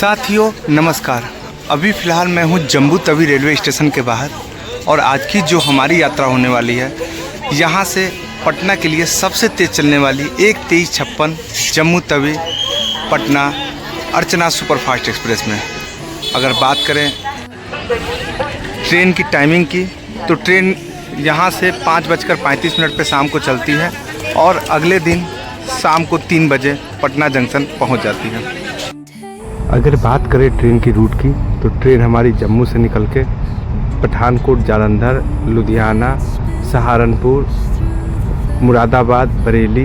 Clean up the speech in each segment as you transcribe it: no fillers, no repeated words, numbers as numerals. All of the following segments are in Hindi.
साथियों नमस्कार। अभी फ़िलहाल मैं हूँ जम्मू तवी रेलवे स्टेशन के बाहर और आज की जो हमारी यात्रा होने वाली है यहाँ से पटना के लिए सबसे तेज़ चलने वाली 1-2356 जम्मू तवी पटना अर्चना सुपरफास्ट एक्सप्रेस में अगर बात करें ट्रेन की टाइमिंग की तो ट्रेन यहाँ से 5:35 पे शाम को चलती है और अगले दिन शाम को 3 बजे पटना जंक्शन पहुँच जाती है। अगर बात करें ट्रेन की रूट की तो ट्रेन हमारी जम्मू से निकल के पठानकोट, जालंधर, लुधियाना, सहारनपुर, मुरादाबाद, बरेली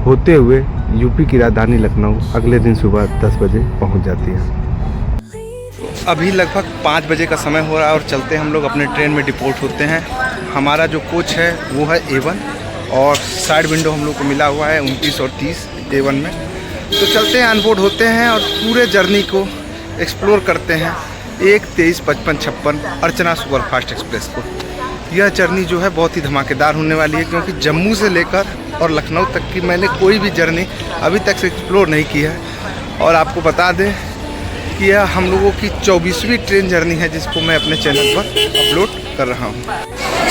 होते हुए यूपी की राजधानी लखनऊ अगले दिन सुबह 10 बजे पहुंच जाती है। अभी लगभग 5 बजे का समय हो रहा है और चलते हम लोग अपने ट्रेन में डिपोर्ट होते हैं। हमारा जो कोच है वो है A1 और साइड विंडो हम लोग को मिला हुआ है 29 और 30 A1 में। तो चलते हैं, अनबोर्ड होते हैं और पूरे जर्नी को एक्सप्लोर करते हैं 1-23-55-56 अर्चना सुपरफास्ट एक्सप्रेस को। यह जर्नी जो है बहुत ही धमाकेदार होने वाली है क्योंकि जम्मू से लेकर और लखनऊ तक की मैंने कोई भी जर्नी अभी तक से एक्सप्लोर नहीं की है। और आपको बता दें कि यह हम लोगों की 24वीं ट्रेन जर्नी है जिसको मैं अपने चैनल पर अपलोड कर रहा हूँ।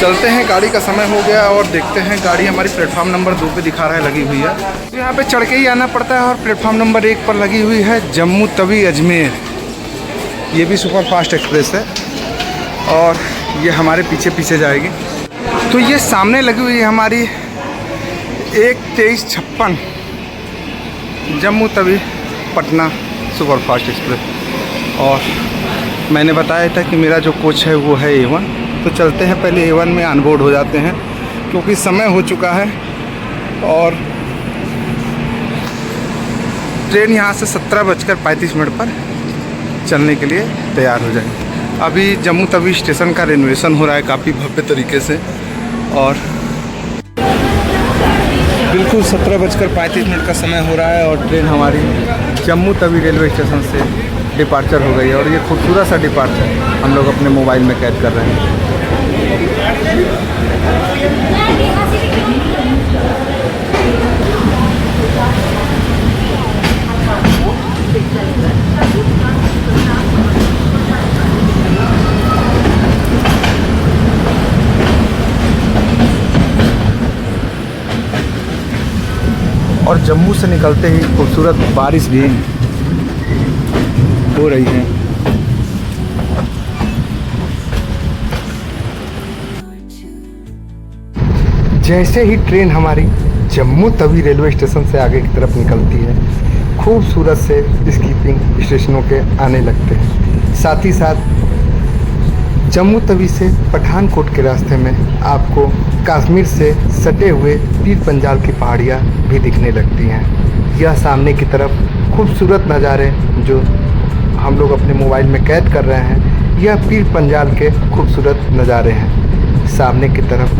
चलते हैं, गाड़ी का समय हो गया और देखते हैं। गाड़ी हमारी प्लेटफॉर्म नंबर 2 पे दिखा रहा है लगी हुई है, तो यहाँ पे चढ़ के ही आना पड़ता है। और प्लेटफॉर्म नंबर 1 पर लगी हुई है जम्मू तवी अजमेर। ये भी सुपरफास्ट एक्सप्रेस है और ये हमारे पीछे पीछे जाएगी। तो ये सामने लगी हुई है हमारी 1-2356 जम्मू तवी पटना सुपरफास्ट एक्सप्रेस। और मैंने बताया था कि मेरा जो कोच है वो है A1। तो चलते हैं, पहले A1 में अनबोर्ड हो जाते हैं क्योंकि समय हो चुका है और ट्रेन यहाँ से 17:35 पर चलने के लिए तैयार हो जाएगी। अभी जम्मू तवी स्टेशन का रेनोवेशन हो रहा है काफ़ी भव्य तरीके से और बिल्कुल 17:35 का समय हो रहा है और ट्रेन हमारी जम्मू तवी रेलवे स्टेशन से डिपार्चर हो गई है। और ये खूबसूरत सा डिपार्चर हम लोग अपने मोबाइल में कैद कर रहे हैं। और जम्मू से निकलते ही खूबसूरत बारिश भी हो रही है। जैसे ही ट्रेन हमारी जम्मू तवी रेलवे स्टेशन से आगे की तरफ निकलती है, खूबसूरत से स्कीपिंग स्टेशनों के आने लगते हैं। साथ ही साथ जम्मू तवी से पठानकोट के रास्ते में आपको कश्मीर से सटे हुए पीर पंजाल की पहाड़ियाँ भी दिखने लगती हैं। यह सामने की तरफ खूबसूरत नज़ारे जो हम लोग अपने मोबाइल में कैद कर रहे हैं, यह पीर पंजाल के खूबसूरत नज़ारे हैं। सामने की तरफ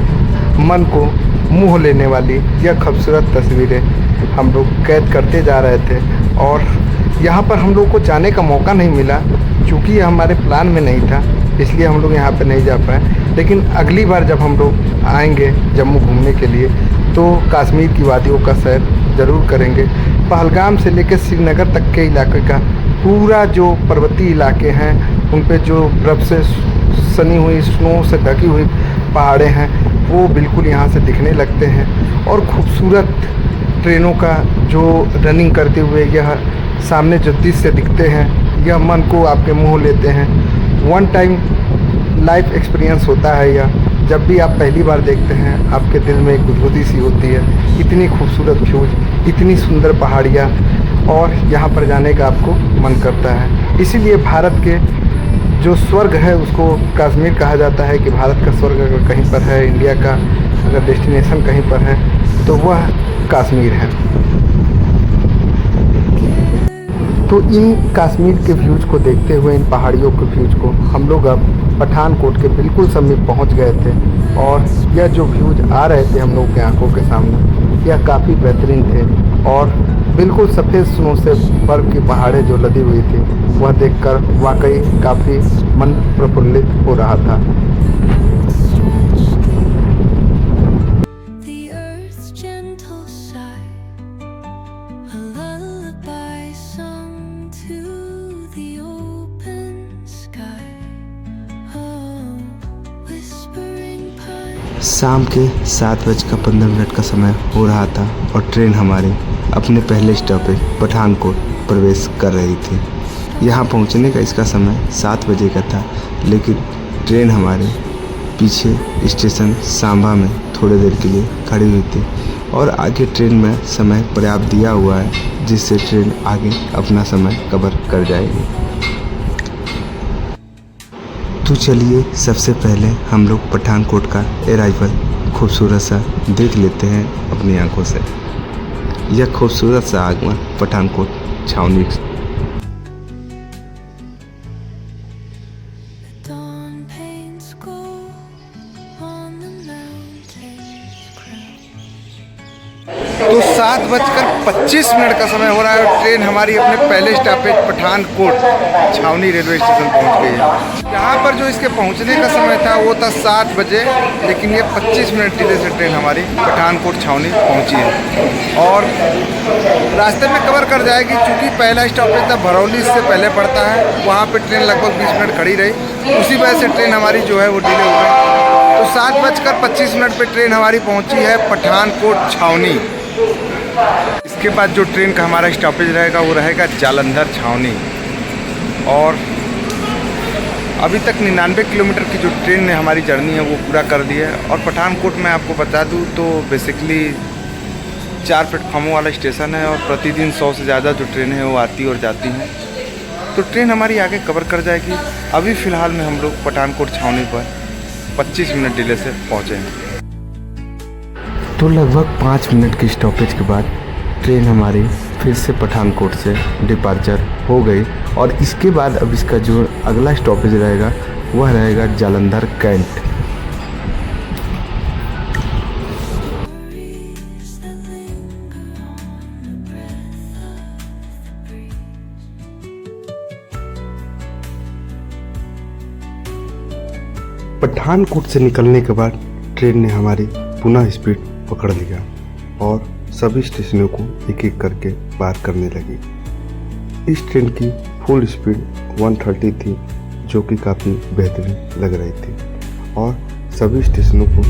मन को मोह लेने वाली यह खूबसूरत तस्वीरें हम लोग कैद करते जा रहे थे। और यहाँ पर हम लोग को जाने का मौका नहीं मिला क्योंकि ये हमारे प्लान में नहीं था, इसलिए हम लोग यहाँ पे नहीं जा पाए। लेकिन अगली बार जब हम लोग आएंगे जम्मू घूमने के लिए तो कश्मीर की वादियों का सैर ज़रूर करेंगे। पहलगाम से लेकर श्रीनगर तक के इलाके का पूरा जो पर्वतीय इलाके हैं उन पे जो बर्फ़ से सनी हुई, स्नो से ढकी हुई पहाड़ें हैं वो बिल्कुल यहाँ से दिखने लगते हैं। और खूबसूरत ट्रेनों का जो रनिंग करते हुए यह सामने जो दृश्य दिखते हैं यह मन को आपके मोह लेते हैं। वन टाइम लाइफ एक्सपीरियंस होता है यह। जब भी आप पहली बार देखते हैं आपके दिल में एक गुदगुदी सी होती है। इतनी खूबसूरत व्यूज, इतनी सुंदर पहाड़ियाँ और यहाँ पर जाने का आपको मन करता है। इसीलिए भारत के जो स्वर्ग है उसको कश्मीर कहा जाता है कि भारत का स्वर्ग अगर कहीं पर है, इंडिया का अगर डेस्टिनेशन कहीं पर है तो वह कश्मीर है। तो इन कश्मीर के व्यूज़ को देखते हुए, इन पहाड़ियों के व्यूज़ को हम लोग अब पठानकोट के बिल्कुल समीप पहुंच गए थे। और यह जो व्यूज़ आ रहे थे हम लोग के आंखों के सामने यह काफ़ी बेहतरीन थे और बिल्कुल सफ़ेद स्नो से बर्फ़ की पहाड़ें जो लदी हुई थी वह देखकर वाकई काफ़ी मन प्रफुल्लित हो रहा था। A lullaby sung to शाम के 7:15 का समय हो रहा था और ट्रेन हमारी अपने पहले स्टॉपेज पठानकोट प्रवेश कर रही थी। यहाँ पहुँचने का इसका समय 7 बजे का था, लेकिन ट्रेन हमारे पीछे स्टेशन सांबा में थोड़ी देर के लिए खड़ी हुई थी और आगे ट्रेन में समय पर्याप्त दिया हुआ है, जिससे ट्रेन आगे अपना समय कवर कर जाएगी। तो चलिए सबसे पहले हम लोग पठानकोट का अराइवल खूबसूरत सा देख लेते हैं अपनी आंखों से। यह खूबसूरत सा आगमन पठानकोट छावनी तो 7:25 का समय हो रहा है और ट्रेन हमारी अपने पहले स्टॉपेज पठानकोट छावनी रेलवे स्टेशन पहुंच गई है। यहाँ पर जो इसके पहुंचने का समय था वो था 7 बजे, लेकिन ये 25 मिनट डिले से ट्रेन हमारी पठानकोट छावनी पहुंची है और रास्ते में कवर कर जाएगी। चूँकि पहला स्टॉपेज था भरौली, इससे पहले पड़ता है, वहाँ पर ट्रेन लगभग 20 मिनट खड़ी रही, उसी वजह से ट्रेन हमारी जो है वो डिले हो गई। तो 7:25 पर ट्रेन हमारी पहुँची है पठानकोट छावनी। इसके बाद जो ट्रेन का हमारा स्टॉपेज रहेगा वो रहेगा जालंधर छावनी और अभी तक 99 किलोमीटर की जो ट्रेन ने हमारी जर्नी है वो पूरा कर दी है। और पठानकोट में आपको बता दूं तो बेसिकली 4 प्लेटफॉर्मों वाला स्टेशन है और प्रतिदिन 100 से ज़्यादा जो ट्रेन है वो आती और जाती हैं, तो ट्रेन हमारी आगे कवर कर जाएगी। अभी फ़िलहाल में हम लोग पठानकोट छावनी पर 25 मिनट डिले से पहुँचे हैं। तो लगभग 5 मिनट की स्टॉपेज के बाद ट्रेन हमारी फिर से पठानकोट से डिपार्चर हो गई और इसके बाद अब इसका जो अगला स्टॉपेज रहेगा वह रहेगा जालंधर कैंट। पठानकोट से निकलने के बाद ट्रेन ने हमारी पुनः स्पीड पकड़ लिया और सभी स्टेशनों को एक एक करके पार करने लगी। इस ट्रेन की फुल स्पीड 130 थी, जो कि काफ़ी बेहतरीन लग रही थी और सभी स्टेशनों को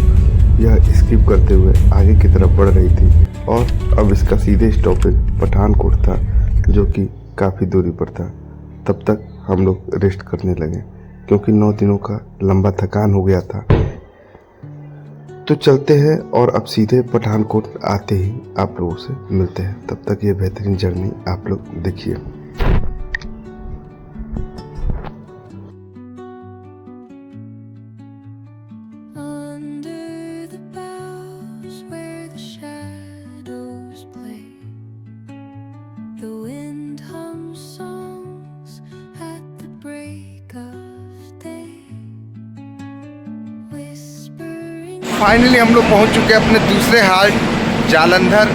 यह स्किप करते हुए आगे की तरफ बढ़ रही थी। और अब इसका सीधे स्टॉपेज पठानकोट था, जो कि काफ़ी दूरी पर था। तब तक हम लोग रेस्ट करने लगे क्योंकि 9 दिनों का लंबा थकान हो गया था। तो चलते हैं और अब सीधे पठानकोट आते ही आप लोगों से मिलते हैं। तब तक ये बेहतरीन जर्नी आप लोग देखिए। फाइनली हम लोग पहुंच चुके हैं अपने दूसरे हाल्ट जालंधर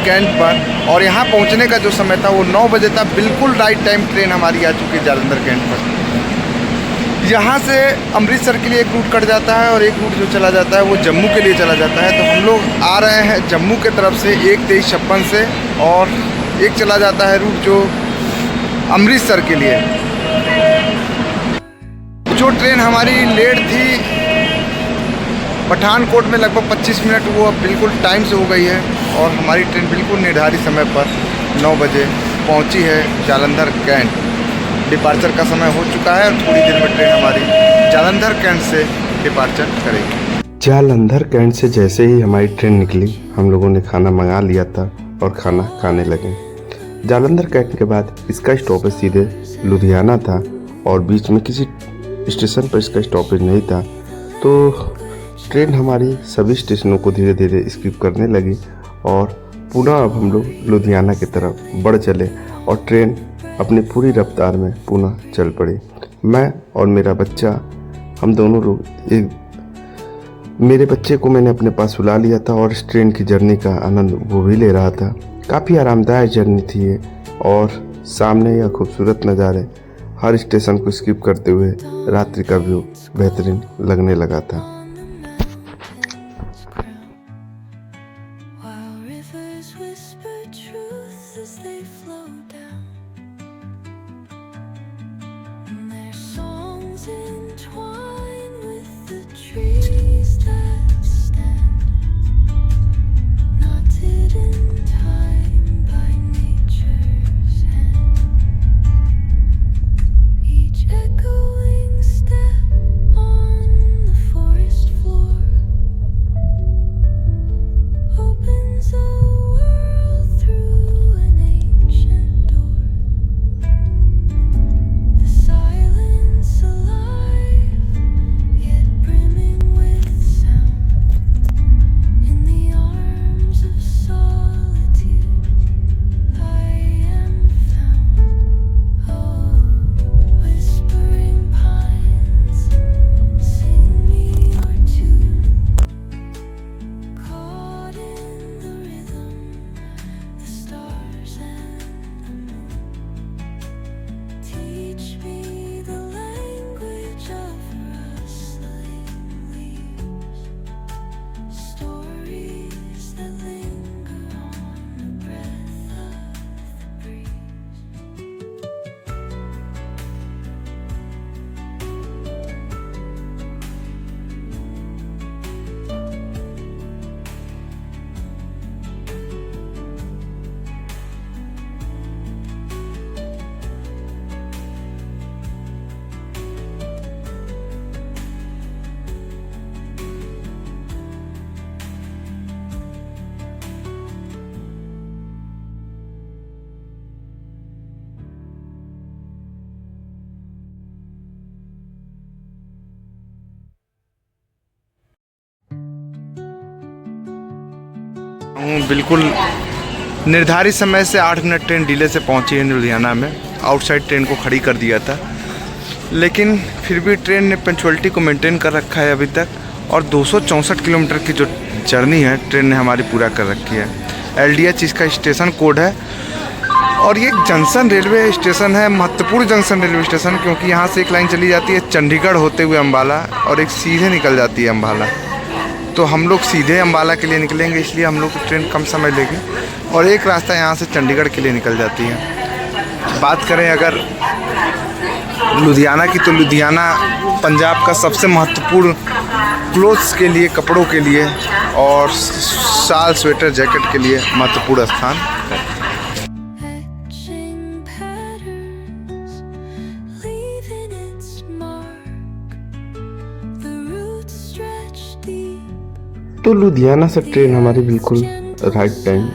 कैंट पर और यहाँ पहुंचने का जो समय था वो 9 बजे था। बिल्कुल राइट टाइम ट्रेन हमारी आ चुकी है जालंधर कैंट पर। यहाँ से अमृतसर के लिए एक रूट कट जाता है और एक रूट जो चला जाता है वो जम्मू के लिए चला जाता है। तो हम लोग आ रहे हैं जम्मू के तरफ से 1:23:56 से और एक चला जाता है रूट जो अमृतसर के लिए। जो ट्रेन हमारी लेट थी पठानकोट में लगभग 25 मिनट, वो अब बिल्कुल टाइम से हो गई है और हमारी ट्रेन बिल्कुल निर्धारित समय पर 9 बजे पहुंची है जालंधर कैंट। डिपार्चर का समय हो चुका है और थोड़ी देर में ट्रेन हमारी जालंधर कैंट से डिपार्चर करेगी। जालंधर कैंट से जैसे ही हमारी ट्रेन निकली, हम लोगों ने खाना मंगा लिया था और खाना खाने लगे। जालंधर कैंट के बाद इसका स्टॉपेज सीधे लुधियाना था और बीच में किसी स्टेशन पर इसका स्टॉपेज नहीं था। तो ट्रेन हमारी सभी स्टेशनों को धीरे धीरे स्किप करने लगी और पुनः अब हम लोग लुधियाना की तरफ बढ़ चले और ट्रेन अपनी पूरी रफ्तार में पुनः चल पड़ी। मैं और मेरा बच्चा, हम दोनों लोग मेरे बच्चे को मैंने अपने पास सुला लिया था और इस ट्रेन की जर्नी का आनंद वो भी ले रहा था। काफ़ी आरामदायक जर्नी थी ये और सामने यह खूबसूरत नज़ारे हर स्टेशन को स्किप करते हुए रात्रि का व्यू बेहतरीन लगने लगा था। बिल्कुल निर्धारित समय से 8 मिनट ट्रेन डिले से पहुंची है लुधियाना में। आउटसाइड ट्रेन को खड़ी कर दिया था, लेकिन फिर भी ट्रेन ने पंक्चुअलिटी को मेंटेन कर रखा है अभी तक। और 264 किलोमीटर की जो जर्नी है ट्रेन ने हमारी पूरा कर रखी है। LDH इसका स्टेशन कोड है और ये जंक्शन रेलवे स्टेशन है, महत्वपूर्ण जंक्शन रेलवे स्टेशन, क्योंकि यहाँ से एक लाइन चली जाती है चंडीगढ़ होते हुए अम्बाला और एक सीधे निकल जाती है अम्बाला। तो हम लोग सीधे अम्बाला के लिए निकलेंगे, इसलिए हम लोग की ट्रेन कम समय लेगी और एक रास्ता यहाँ से चंडीगढ़ के लिए निकल जाती है। बात करें अगर लुधियाना की, तो लुधियाना पंजाब का सबसे महत्वपूर्ण क्लोथ्स के लिए, कपड़ों के लिए और शाल, स्वेटर, जैकेट के लिए महत्वपूर्ण स्थान। तो लुधियाना से ट्रेन हमारी बिल्कुल राइट टाइम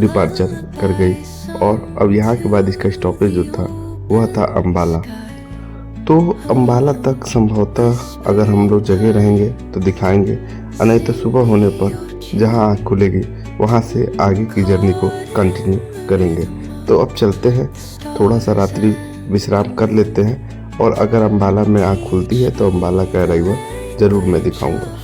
डिपार्चर कर गई और अब यहाँ के बाद इसका स्टॉपेज जो था वह था अम्बाला। तो अम्बाला तक संभवतः अगर हम लोग जगह रहेंगे तो दिखाएंगे, और नहीं तो सुबह होने पर जहाँ आँख खुलेगी वहाँ से आगे की जर्नी को कंटिन्यू करेंगे। तो अब चलते हैं, थोड़ा सा रात्रि विश्राम कर लेते हैं और अगर अम्बाला में आँख खुलती है तो अम्बाला का अराइवल ज़रूर मैं दिखाऊंगा।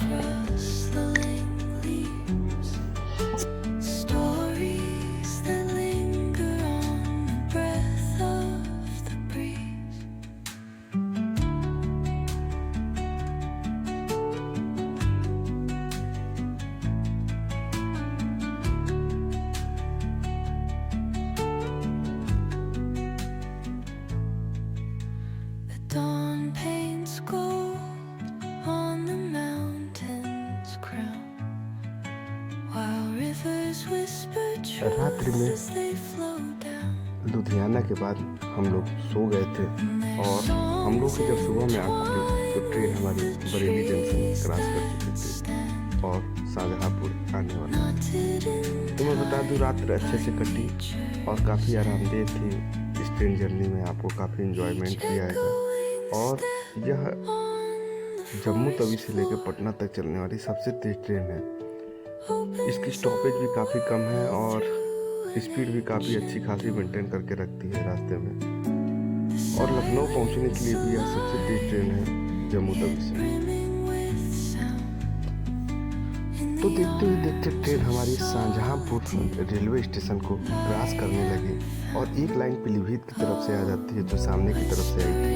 Dawn paints gold on the mountain's crown, while rivers whisper रात्रि truth में as they flow down. Ludhiana के बाद हम लोग सो गए थे और हम लोग की जब सुबह में आँख खुली तो ट्रेन हमारी बरेली जंक्शन क्रॉस कर चुकी थी और शाहजहाँपुर आने वाला। तो मैं बता दूँ, रात अच्छे से कटी और काफ़ी आरामदेह थी। इस ट्रेन जर्नी में आपको काफ़ी इन्जॉयमेंट भी आएगा और यह जम्मू तवी से लेकर पटना तक चलने वाली सबसे तेज़ ट्रेन है। इसकी स्टॉपेज भी काफ़ी कम है और स्पीड भी काफ़ी अच्छी खासी मेंटेन करके रखती है रास्ते में। और लखनऊ पहुंचने के लिए भी यह सबसे तेज़ ट्रेन है जम्मू तवी से। तो देखते ही देखते ट्रेन हमारी शाहजहाँपुर रेलवे स्टेशन को क्रॉस करने लगी और एक लाइन पीलीभीत की तरफ से आ जाती है जो सामने की तरफ से आई थी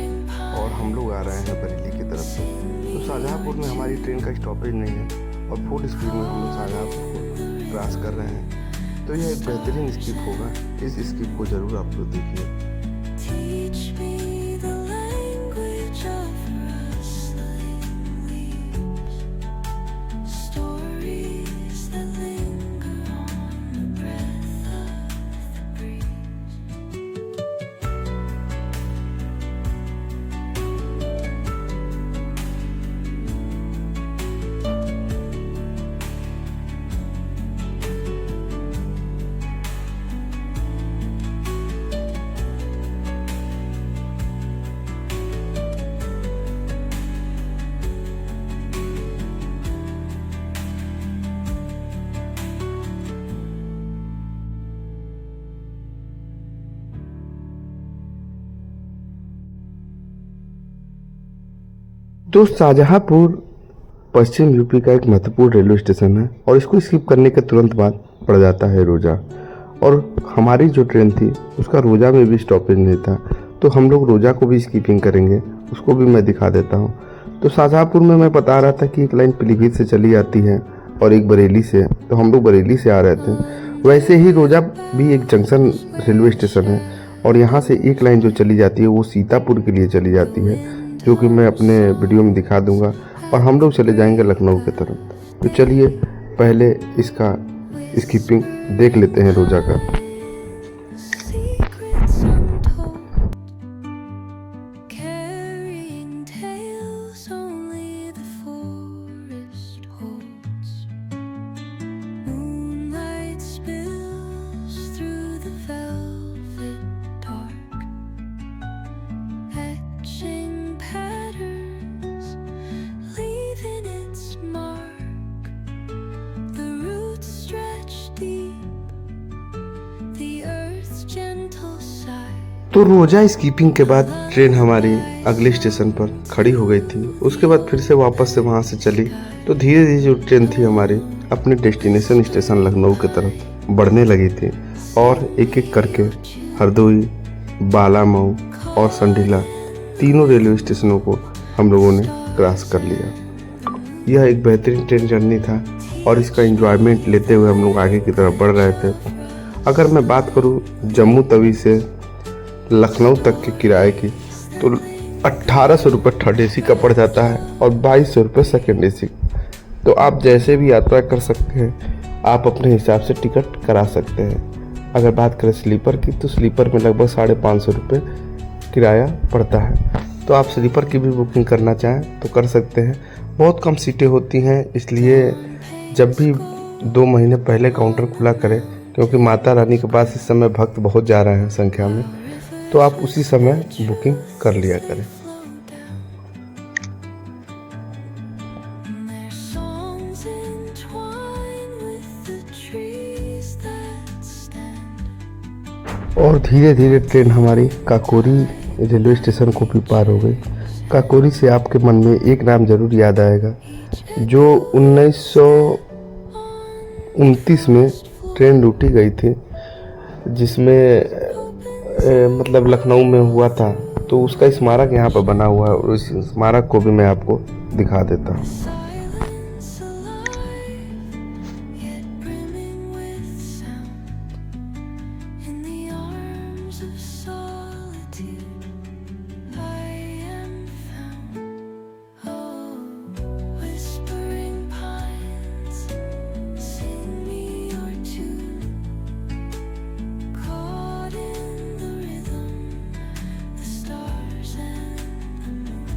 और हम लोग आ रहे हैं बरेली की तरफ से। तो शाहजहाँपुर में हमारी ट्रेन का स्टॉपेज नहीं है और फुल स्पीड में हम लोग शाहजहाँपुर को क्रॉस कर रहे हैं। तो यह एक बेहतरीन स्किप होगा, इस स्किप को ज़रूर आप लोग देखिए। Teach me the language of rustling leaves, stories that linger on the breath of the breeze. तो शाहजहाँपुर पश्चिम यूपी का एक महत्वपूर्ण रेलवे स्टेशन है और इसको स्किप करने के तुरंत बाद पड़ जाता है रोजा। और हमारी जो ट्रेन थी उसका रोजा में भी स्टॉपेज नहीं था, तो हम लोग रोजा को भी स्किपिंग करेंगे, उसको भी मैं दिखा देता हूँ। तो शाहजहाँपुर में मैं बता रहा था कि एक लाइन पीलीभीत से चली आती है और एक बरेली से, तो हम लोग बरेली से आ रहे थे। वैसे ही रोजा भी एक जंक्शन रेलवे स्टेशन है और यहाँ से एक लाइन जो चली जाती है वो सीतापुर के लिए चली जाती है, जो कि मैं अपने वीडियो में दिखा दूंगा और हम लोग चले जाएंगे लखनऊ की तरफ। तो चलिए पहले इसका स्किपिंग देख लेते हैं रोजा का। Secrets untold, carrying tales only the forest holds. Moonlight spills through the velvet dark, etching patterns, leaving its mark. The तो रोजा स्कीपिंग के बाद ट्रेन हमारी अगले स्टेशन पर खड़ी हो गई थी। उसके बाद फिर से वापस से वहाँ से चली। तो धीरे धीरे जो ट्रेन थी हमारी अपने डेस्टिनेशन स्टेशन लखनऊ की तरफ बढ़ने लगी थी और एक एक करके हरदोई, बालामऊ और संडीला तीनों रेलवे स्टेशनों को हम लोगों ने क्रॉस कर लिया। यह एक बेहतरीन ट्रेन जर्नी था और इसका एंजॉयमेंट लेते हुए हम लोग आगे की तरफ बढ़ रहे थे। अगर मैं बात करूं जम्मू तवी से लखनऊ तक के किराए की तो 1800 रुपये थर्ड एसी का पड़ जाता है और 2200 रुपये सेकेंड एसी। तो आप जैसे भी यात्रा कर सकते हैं, आप अपने हिसाब से टिकट करा सकते हैं। अगर बात करें स्लीपर की तो स्लीपर में लगभग 550 रुपये किराया पड़ता है। तो आप स्लीपर की भी बुकिंग करना चाहें तो कर सकते हैं। बहुत कम सीटें होती हैं, इसलिए जब भी 2 महीने पहले काउंटर खुला करें, क्योंकि माता रानी के पास इस समय भक्त बहुत जा रहे हैं संख्या में, तो आप उसी समय बुकिंग कर लिया करें। Their songs entwine with the trees that stand. और धीरे धीरे ट्रेन हमारी काकोरी रेलवे स्टेशन को भी पार हो गई। काकोरी से आपके मन में एक नाम जरूर याद आएगा, जो 1929 में ट्रेन लूटी गई थी, जिसमें मतलब लखनऊ में हुआ था। तो उसका स्मारक यहाँ पर बना हुआ है और उस स्मारक को भी मैं आपको दिखा देता हूँ। Silence alive, yet brimming with sound. In the arms of solitude, I am found. Oh, whispering pines, sing me your tune. Caught in the rhythm, the stars and the moon.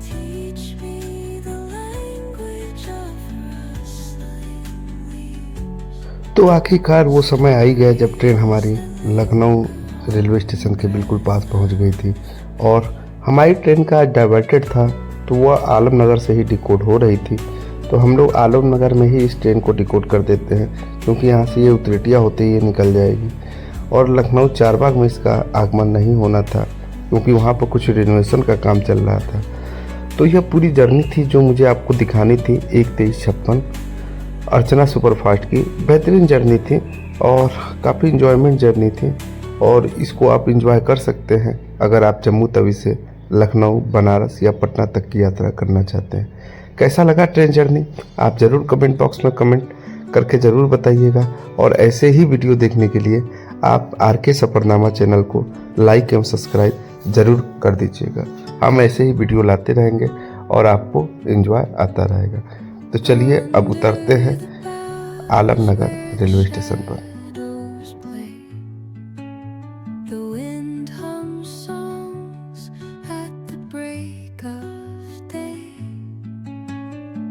Teach me the language of rustling leaves. तो आखिरकार वो समय आ ही गया जब ट्रेन हमारी लखनऊ रेलवे स्टेशन के बिल्कुल पास पहुंच गई थी और हमारी ट्रेन का डाइवर्टेड था, तो वह आलमनगर से ही डिकोड हो रही थी। तो हम लोग आलमनगर में ही इस ट्रेन को डिकोड कर देते हैं, क्योंकि यहाँ से ये उतरेटिया होते ही ये निकल जाएगी। और लखनऊ चारबाग में इसका आगमन नहीं होना था, क्योंकि वहाँ पर कुछ रिनोवेशन का काम चल रहा था। तो यह पूरी जर्नी थी जो मुझे आपको दिखानी थी 1-2356 अर्चना सुपरफास्ट की। बेहतरीन जर्नी थी और काफ़ी इंजॉयमेंट जर्नी थी और इसको आप इंजॉय कर सकते हैं अगर आप जम्मू तवी से लखनऊ, बनारस या पटना तक की यात्रा करना चाहते हैं। कैसा लगा ट्रेन जर्नी आप ज़रूर कमेंट बॉक्स में कमेंट करके ज़रूर बताइएगा। और ऐसे ही वीडियो देखने के लिए आप RK सफ़रनामा चैनल को लाइक एवं सब्सक्राइब ज़रूर कर दीजिएगा। हम ऐसे ही वीडियो लाते रहेंगे और आपको एंजॉय आता रहेगा। तो चलिए अब उतरते हैं आलमनगर रेलवे स्टेशन पर। Shadows play. The wind hums soft.